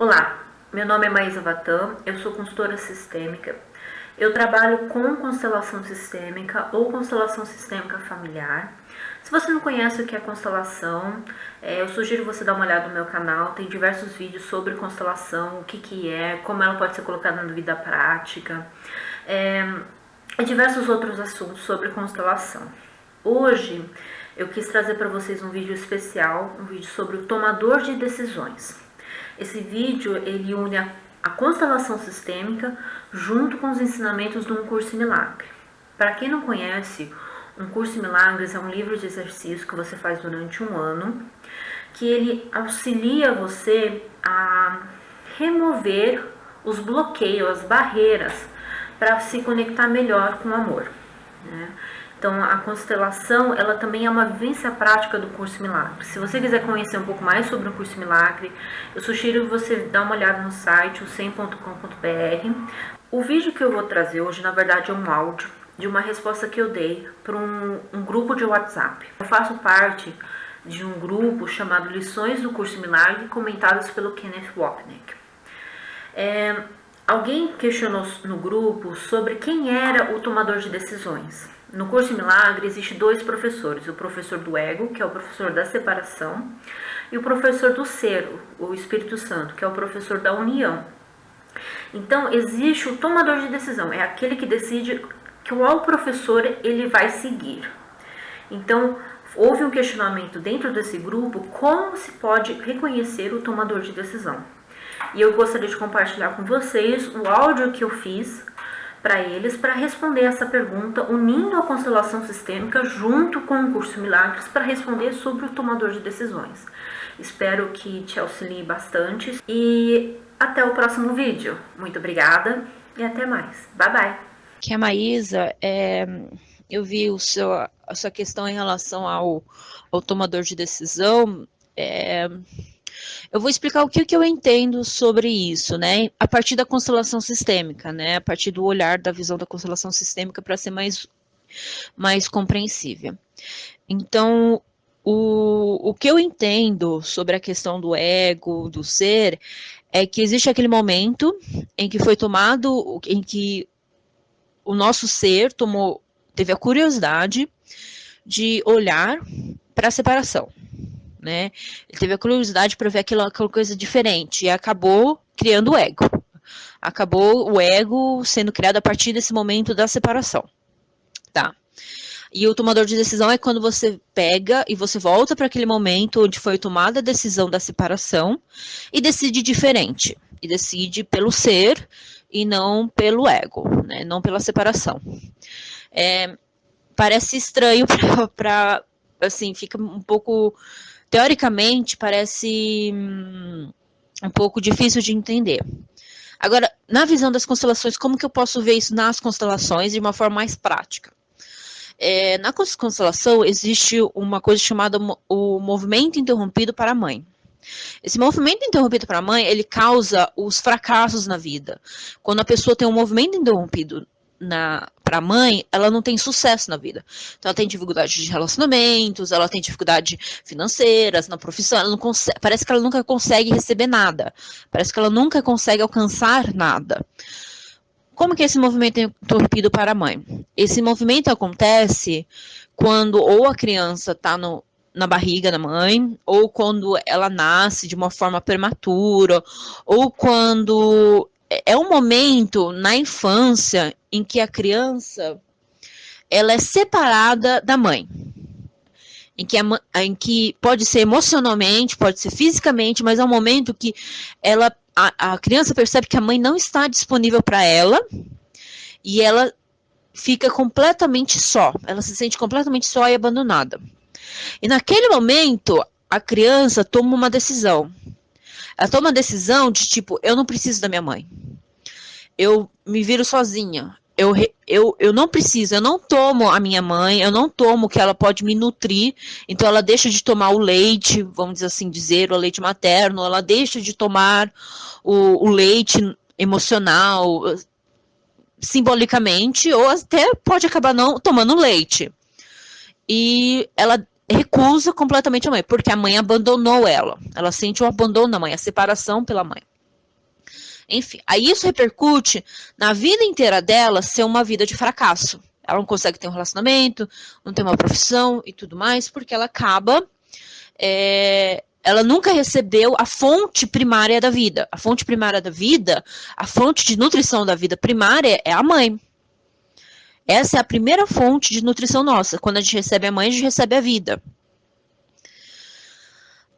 Olá, meu nome é Maísa Vatan, eu sou consultora sistêmica. Eu trabalho com constelação sistêmica ou constelação sistêmica familiar. Se você não conhece o que é constelação, eu sugiro você dar uma olhada no meu canal. Tem diversos vídeos sobre constelação, o que é, como ela pode ser colocada na vida prática, e diversos outros assuntos sobre constelação. Hoje eu quis trazer para vocês um vídeo especial, um vídeo sobre o tomador de decisões. Esse vídeo ele une a constelação sistêmica junto com os ensinamentos de um curso em milagre. Para quem não conhece, um curso em milagres é um livro de exercício que você faz durante um ano, que ele auxilia você a remover os bloqueios, as barreiras, para se conectar melhor com o amor, né? Então, a constelação, ela também é uma vivência prática do curso Milagre. Se você quiser conhecer um pouco mais sobre o curso Milagre, eu sugiro você dar uma olhada no site, o 100.com.br. O vídeo que eu vou trazer hoje, na verdade, é um áudio de uma resposta que eu dei para um grupo de WhatsApp. Eu faço parte de um grupo chamado Lições do Curso Milagre, comentadas pelo Kenneth Wapnick. Alguém questionou no grupo sobre quem era o tomador de decisões. No curso Milagre existe dois professores, o professor do ego, que é o professor da separação, e o professor do ser, o Espírito Santo, que é o professor da união. Então existe o tomador de decisão, é aquele que decide qual professor ele vai seguir. Então houve um questionamento dentro desse grupo, como se pode reconhecer o tomador de decisão. E eu gostaria de compartilhar com vocês o áudio que eu fiz para eles, para responder essa pergunta, unindo a constelação sistêmica junto com o curso Milagres para responder sobre o tomador de decisões. Espero que te auxilie bastante e até o próximo vídeo. Muito obrigada e até mais. Bye, bye. Que a Maísa, eu vi a sua questão em relação ao tomador de decisão. Eu vou explicar o que eu entendo sobre isso, né? A partir da constelação sistêmica, né? A partir do olhar da visão da constelação sistêmica para ser mais compreensível. Então, o que eu entendo sobre a questão do ego, do ser, é que existe aquele momento em que foi tomado, em que o nosso ser teve a curiosidade de olhar para a separação. Né? Ele teve a curiosidade para ver aquela coisa diferente e acabou criando o ego. Acabou o ego sendo criado a partir desse momento da separação. Tá? E o tomador de decisão é quando você pega e você volta para aquele momento onde foi tomada a decisão da separação e decide diferente. E decide pelo ser e não pelo ego, né? Não pela separação. Parece estranho para assim, fica um pouco... Teoricamente, parece um pouco difícil de entender. Agora, na visão das constelações, como que eu posso ver isso nas constelações de uma forma mais prática? Na constelação, existe uma coisa chamada o movimento interrompido para a mãe. Esse movimento interrompido para a mãe, ele causa os fracassos na vida. Quando a pessoa tem um movimento interrompido para a mãe, ela não tem sucesso na vida. Então, ela tem dificuldade de relacionamentos, ela tem dificuldade financeiras, na profissão, ela não consegue, parece que ela nunca consegue receber nada, parece que ela nunca consegue alcançar nada. Como que é esse movimento é interrompido para a mãe? Esse movimento acontece quando ou a criança está na barriga da mãe, ou quando ela nasce de uma forma prematura, ou quando... É um momento na infância em que a criança ela é separada da mãe. Em que pode ser emocionalmente, pode ser fisicamente, mas é um momento que a criança percebe que a mãe não está disponível para ela e ela fica completamente só. Ela se sente completamente só e abandonada. E naquele momento, a criança toma uma decisão. Ela toma a decisão de tipo, eu não preciso da minha mãe. Eu me viro sozinha. Eu não preciso, eu não tomo a minha mãe, eu não tomo que ela pode me nutrir, então ela deixa de tomar o leite, vamos dizer assim, o leite materno, ela deixa de tomar o leite emocional, simbolicamente, ou até pode acabar não tomando leite. E ela recusa completamente a mãe, porque a mãe abandonou ela. Ela sente o abandono da mãe, a separação pela mãe. Enfim, aí isso repercute na vida inteira dela ser uma vida de fracasso. Ela não consegue ter um relacionamento, não tem uma profissão e tudo mais, porque ela acaba... ela nunca recebeu a fonte primária da vida. A fonte primária da vida, a fonte de nutrição da vida primária é a mãe. Essa é a primeira fonte de nutrição nossa. Quando a gente recebe a mãe, a gente recebe a vida.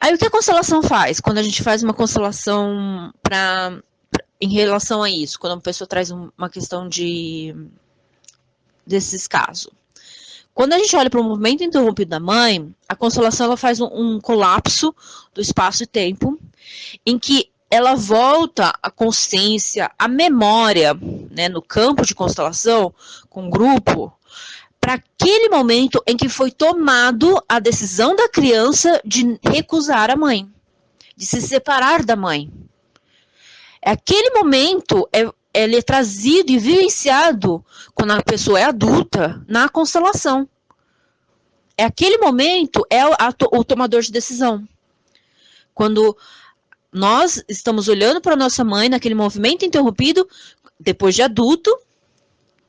Aí o que a constelação faz? Quando a gente faz uma constelação em relação a isso, quando uma pessoa traz uma questão desses casos. Quando a gente olha para o movimento interrompido da mãe, a constelação ela faz um colapso do espaço e tempo, em que ela volta a consciência, a memória, né, no campo de constelação, com o grupo, para aquele momento em que foi tomado a decisão da criança de recusar a mãe, de se separar da mãe. Aquele momento ele é trazido e vivenciado quando a pessoa é adulta na constelação. Aquele momento é o tomador de decisão. Quando nós estamos olhando para nossa mãe naquele movimento interrompido, depois de adulto,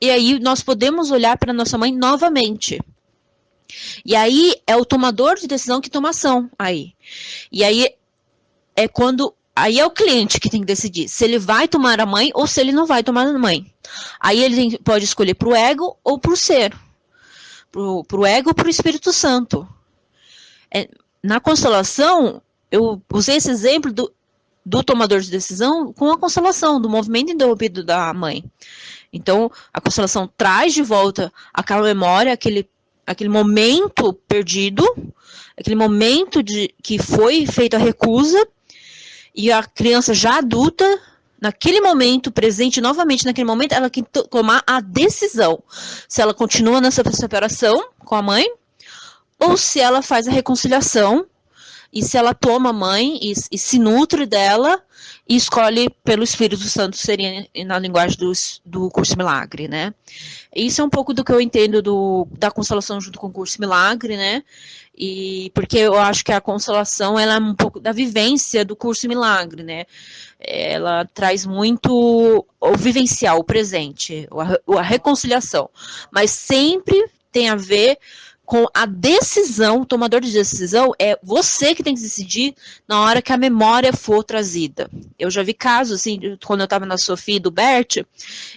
e aí nós podemos olhar para nossa mãe novamente. E aí é o tomador de decisão que toma ação aí. E aí é aí é o cliente que tem que decidir se ele vai tomar a mãe ou se ele não vai tomar a mãe. Aí ele pode escolher para o ego ou para o ser. Para o ego ou para o Espírito Santo. Na constelação, eu usei esse exemplo do tomador de decisão com a constelação, do movimento interrompido da mãe. Então, a constelação traz de volta aquela memória, aquele momento perdido, aquele momento que foi feita a recusa, e a criança já adulta, naquele momento, presente novamente naquele momento, ela tem que tomar a decisão. Se ela continua nessa separação com a mãe, ou se ela faz a reconciliação, e se ela toma a mãe e se nutre dela, e escolhe pelo Espírito Santo, seria na linguagem do Curso Milagre, né? Isso é um pouco do que eu entendo da constelação junto com o Curso Milagre, né? E porque eu acho que a constelação ela é um pouco da vivência do Curso Milagre, né? Ela traz muito o vivencial, o presente, a reconciliação, mas sempre tem a ver com a decisão, o tomador de decisão é você que tem que decidir na hora que a memória for trazida. Eu já vi casos, assim, quando eu estava na Sofia e do Bert,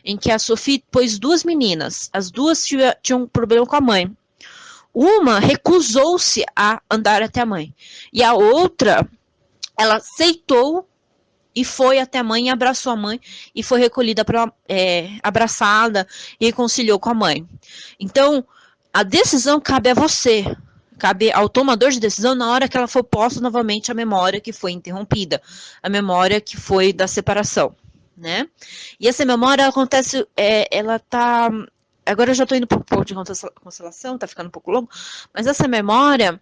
em que a Sofia pôs duas meninas, as duas tinham um problema com a mãe. Uma recusou-se a andar até a mãe, e a outra, ela aceitou e foi até a mãe, abraçou a mãe, e foi recolhida, abraçada, e reconciliou com a mãe. Então, a decisão cabe a você, cabe ao tomador de decisão na hora que ela for posta novamente a memória que foi interrompida, a memória que foi da separação, né? E essa memória acontece, ela tá... Agora eu já estou indo para um pouco de constelação, tá ficando um pouco longo, mas essa memória,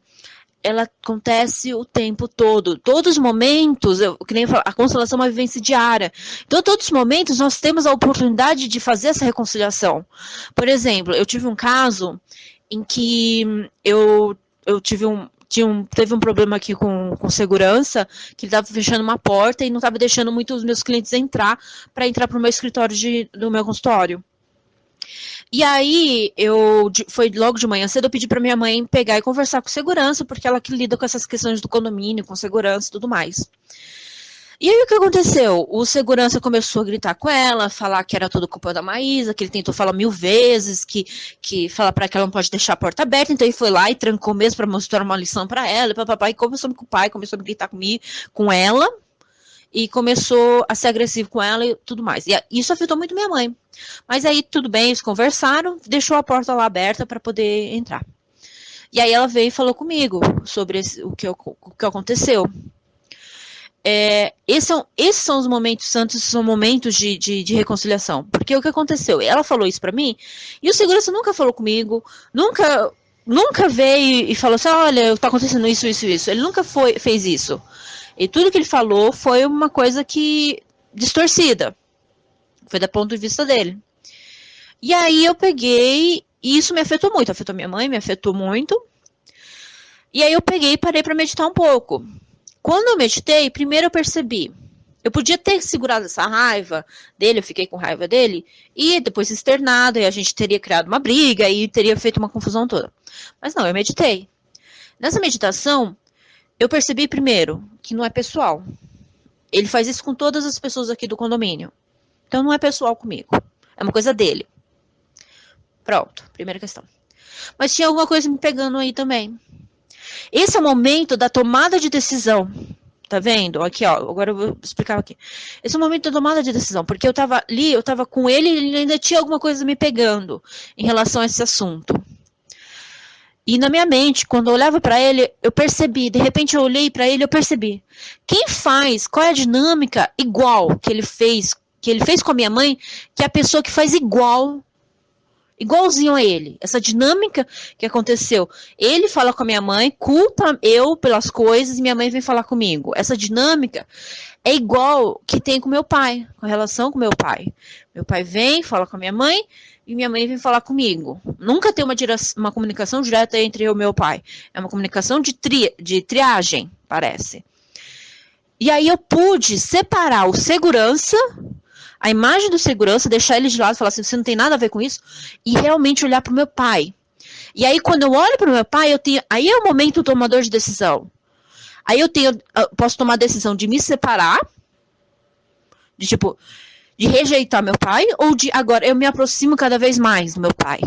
ela acontece o tempo todo. Todos os momentos, que nem eu falo, a constelação é uma vivência diária. Então, todos os momentos, nós temos a oportunidade de fazer essa reconciliação. Por exemplo, eu tive um caso em que teve um problema aqui com segurança, que ele estava fechando uma porta e não estava deixando muito os meus clientes entrar para o meu escritório do meu consultório. E aí, foi logo de manhã cedo, eu pedi para minha mãe pegar e conversar com segurança, porque ela que lida com essas questões do condomínio, com segurança e tudo mais. E aí, o que aconteceu? O segurança começou a gritar com ela, falar que era tudo culpa da Maísa, que ele tentou falar 1000 vezes, que falar para que ela não pode deixar a porta aberta, então ele foi lá e trancou mesmo para mostrar uma lição para ela, e começou a me culpar, começou a gritar com ela, e começou a ser agressivo com ela e tudo mais. E isso afetou muito minha mãe. Mas aí, tudo bem, eles conversaram, deixou a porta lá aberta para poder entrar. E aí ela veio e falou comigo sobre o que aconteceu. Esses são os momentos santos, são momentos de reconciliação. Porque o que aconteceu? Ela falou isso para mim, e o segurança nunca falou comigo, nunca veio e falou assim, olha, está acontecendo isso. Ele nunca fez isso. E tudo que ele falou foi uma coisa distorcida. Foi do ponto de vista dele. E aí eu peguei, e isso me afetou muito. Afetou minha mãe, me afetou muito. E aí eu peguei e parei para meditar um pouco. Quando eu meditei, primeiro eu percebi Eu podia ter segurado essa raiva dele, eu fiquei com raiva dele, e depois externado, e a gente teria criado uma briga, e teria feito uma confusão toda. Mas não, eu meditei. Nessa meditação, eu percebi primeiro que não é pessoal. Ele faz isso com todas as pessoas aqui do condomínio. Então não é pessoal comigo. É uma coisa dele. Pronto, primeira questão. Mas tinha alguma coisa me pegando aí também. Esse é o momento da tomada de decisão. Tá vendo? Aqui, ó. Agora eu vou explicar aqui. Esse é o momento da tomada de decisão. Porque eu tava ali, eu tava com ele e ele ainda tinha alguma coisa me pegando em relação a esse assunto. E na minha mente, quando eu olhava para ele, eu percebi. De repente eu olhei para ele, eu percebi. Quem faz, qual é a dinâmica igual que ele fez com a minha mãe, que é a pessoa que faz igualzinho a ele. Essa dinâmica que aconteceu. Ele fala com a minha mãe, culpa eu pelas coisas e minha mãe vem falar comigo. Essa dinâmica é igual que tem com meu pai, com a relação com meu pai. Meu pai vem, fala com a minha mãe e minha mãe vem falar comigo. Nunca tem uma comunicação direta entre eu e meu pai. É uma comunicação de triagem, parece. E aí eu pude separar o segurança, a imagem do segurança, deixar ele de lado e falar assim, você não tem nada a ver com isso, e realmente olhar para o meu pai. E aí, quando eu olho para o meu pai, aí é o momento tomador de decisão. Aí eu posso tomar a decisão de me separar, de rejeitar meu pai, ou de agora eu me aproximo cada vez mais do meu pai.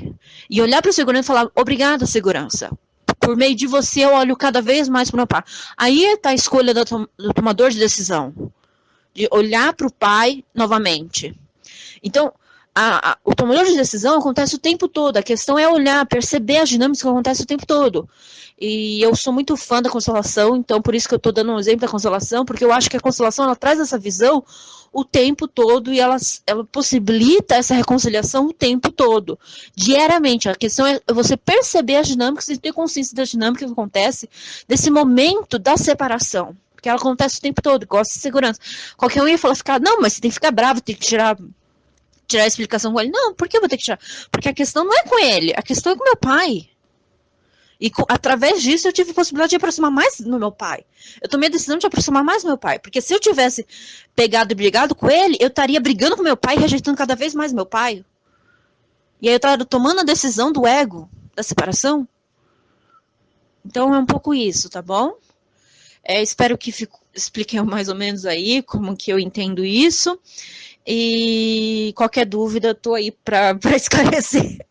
E olhar para o segurança e falar, obrigada, segurança. Por meio de você, eu olho cada vez mais para o meu pai. Aí está a escolha do tomador de decisão. De olhar para o pai novamente. Então, o tomador de decisão acontece o tempo todo. A questão é olhar, perceber as dinâmicas que acontecem o tempo todo. E eu sou muito fã da constelação, então por isso que eu estou dando um exemplo da constelação, porque eu acho que a constelação ela traz essa visão o tempo todo e ela possibilita essa reconciliação o tempo todo, diariamente. A questão é você perceber as dinâmicas e ter consciência das dinâmicas que acontecem desse momento da separação. Porque ela acontece o tempo todo, gosta de segurança. Qualquer um ia falar, não, mas você tem que ficar bravo, tem que tirar a explicação com ele. Não, por que eu vou ter que tirar? Porque a questão não é com ele, a questão é com meu pai. E através disso eu tive a possibilidade de aproximar mais do meu pai. Eu tomei a decisão de aproximar mais do meu pai. Porque se eu tivesse pegado e brigado com ele, eu estaria brigando com meu pai e rejeitando cada vez mais meu pai. E aí eu estaria tomando a decisão do ego, da separação. Então é um pouco isso, tá bom? Espero que expliquem mais ou menos aí como que eu entendo isso. E qualquer dúvida, estou aí para esclarecer.